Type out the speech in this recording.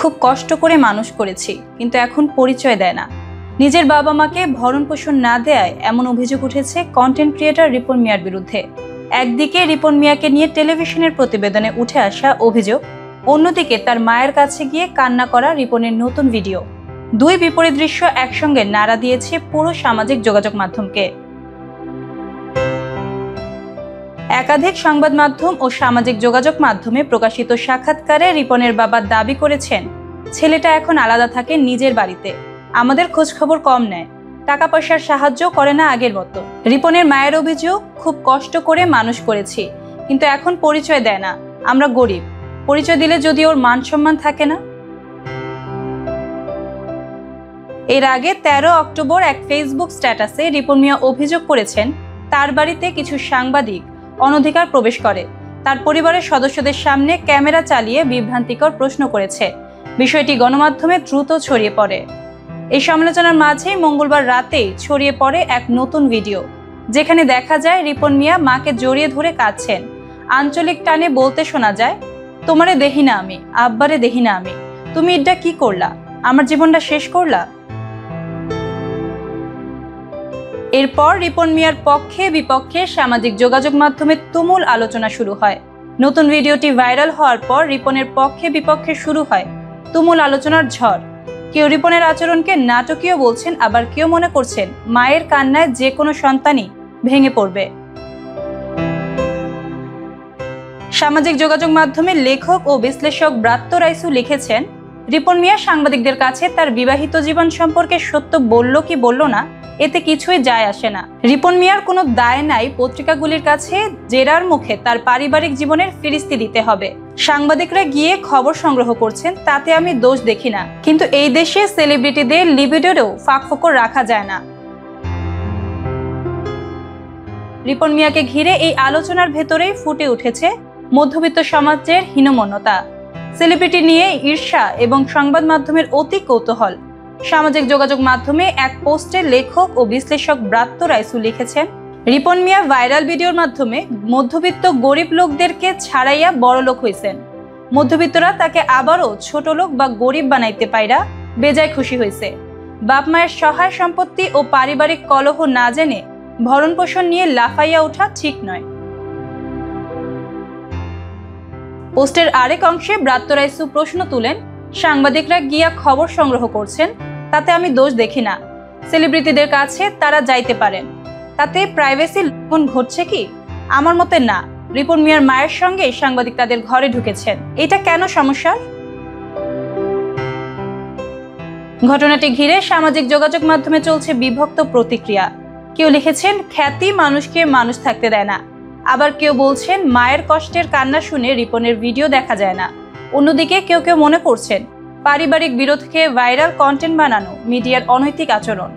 খুব কষ্ট করে মানুষ করেছি, কিন্তু এখন পরিচয় দেয় না। নিজের বাবা মাকে ভরণ পোষণ না দেয় এমন অভিযোগ উঠেছে কন্টেন্ট ক্রিয়েটর রিপন মিয়ার বিরুদ্ধে। একদিকে রিপন মিয়াকে নিয়ে টেলিভিশনের প্রতিবেদনে উঠে আসা অভিযোগ, অন্যদিকে তার মায়ের কাছে গিয়ে কান্না করা রিপনের নতুন ভিডিও। দুই বিপরীত দৃশ্য একসঙ্গে নাড়া দিয়েছে পুরো সামাজিক যোগাযোগ মাধ্যমকে। একাধিক সংবাদ মাধ্যম ও সামাজিক যোগাযোগ মাধ্যমে প্রকাশিত সাক্ষাৎকারে রিপনের বাবা দাবি করেছেন, ছেলেটা এখন আলাদা থাকে নিজের বাড়িতে, আমাদের খোঁজ খবর কম নেয়, টাকা পয়সার সাহায্য করে না আগের মতো। রিপনের মায়ের অভিযোগ, খুব কষ্ট করে মানুষ করেছি, কিন্তু এখন পরিচয় দেয় না, আমরা গরিব, পরিচয় দিলে যদি ওর মান সম্মান থাকে না। এর আগে 13 অক্টোবর এক ফেসবুক স্ট্যাটাসে রিপন মিয়া অভিযোগ করেছেন, তার বাড়িতে কিছু সাংবাদিক অনধিকার প্রবেশ করে, তার পরিবারের সদস্যদের সামনে ক্যামেরা চালিয়ে বিভ্রান্তিকর প্রশ্ন করেছে। বিষয়টি গণমাধ্যমে দ্রুত ছড়িয়ে পড়ে। এই সমালোচনার মাঝেই মঙ্গলবার রাতেই ছড়িয়ে পড়ে এক নতুন ভিডিও, যেখানে দেখা যায় রিপন মিয়া মাকে জড়িয়ে ধরে কাঁদছেন। আঞ্চলিক টানে বলতে শোনা যায়, তোমারে দেখি না আমি, আব্বারে দেখি না আমি, তুমি এটা কি করলা, আমার জীবনটা শেষ করলা। এরপর রিপন মিয়ার পক্ষে বিপক্ষে সামাজিক যোগাযোগ মাধ্যমে তুমুল আলোচনা শুরু হয়। নতুন ভিডিওটি ভাইরাল হওয়ার পর রিপনের পক্ষে বিপক্ষে শুরু হয় তুমুল আলোচনার ঝড়। কেউ রিপনের আচরণকে নাটকীয় বলছেন, আবার কেউ মনে করছেন মায়ের কান্নায় যে কোনো সন্তানই ভেঙে পড়বে। সামাজিক যোগাযোগ মাধ্যমে লেখক ও বিশ্লেষক ব্রাত্য রাইসু লিখেছেন, রিপন মিয়া সাংবাদিকদের কাছে তার বিবাহিত জীবন সম্পর্কে সত্য বলল কি বলল না, এতে কিছুই যায় আসে না। রিপন মিয়ার কোনো দায় নাই পত্রিকাগুলির কাছে জেরার মুখে তার পারিবারিক জীবনের ফিরিস্তি দিতে হবে। সাংবাদিকরা গিয়ে খবর সংগ্রহ করছেন, তাতে আমি দোষ দেখি না, কিন্তু এই দেশে সেলিব্রিটিদের লিবিডোরেও ফাঁকফোকর রাখা যায় না। রিপন মিয়াকে ঘিরে এই আলোচনার ভেতরেই ফুটে উঠেছে মধ্যবিত্ত সমাজের হীনমন্যতা, সেলিব্রিটি নিয়ে ঈর্ষা এবং সংবাদ মাধ্যমের অতি কৌতূহল। সামাজিক যোগাযোগ মাধ্যমে এক পোস্টে লেখক ও বিশ্লেষক ব্রাত্য রাইসু লিখেছেন, রিপন মিয়া ভাইরাল ভিডিওর মাধ্যমে মধ্যবিত্ত গরিব লোকদেরকে ছাড়াইয়া বড় লোক হয়েছেন। মধ্যবিত্তরা তাকে আবারও ছোট লোক বা গরিব বানাইতে পাইরা বেজায় খুশি হয়েছে। বাপ মায়ের সহায় সম্পত্তি ও পারিবারিক কলহ না জেনে ভরণ পোষণ নিয়ে লাফাইয়া ওঠা ঠিক নয়। পোস্টের আরেক অংশে ব্রাত্য রাইসু প্রশ্ন তুলেন, সাংবাদিকরা গিয়া খবর সংগ্রহ করছেন, তাতে আমি দোষ দেখি না, সেলিব্রিটিদের কাছে তারা যাইতে পারেন, তাতে প্রাইভেসি লঙ্ঘন ঘটছে কি? আমার মতে না। রিপন মিয়ার মায়ের সঙ্গে সাংবাদিক তাদের ঘরে ঢুকেছেন, এটা কেন সমস্যা? ঘটনাটি ঘিরে সামাজিক যোগাযোগ মাধ্যমে চলছে বিভক্ত প্রতিক্রিয়া। কেউ লিখেছেন, খ্যাতি মানুষকে মানুষ থাকতে দেয় না, আবার কেউ বলছেন মায়ের কষ্টের কান্না শুনে রিপনের ভিডিও দেখা যায় না। অন্যদিকে কেউ কেউ মনে করছেন পারিবারিক বিরোধকে ভাইরাল কন্টেন্ট বানানো মিডিয়ার অনৈতিক আচরণ।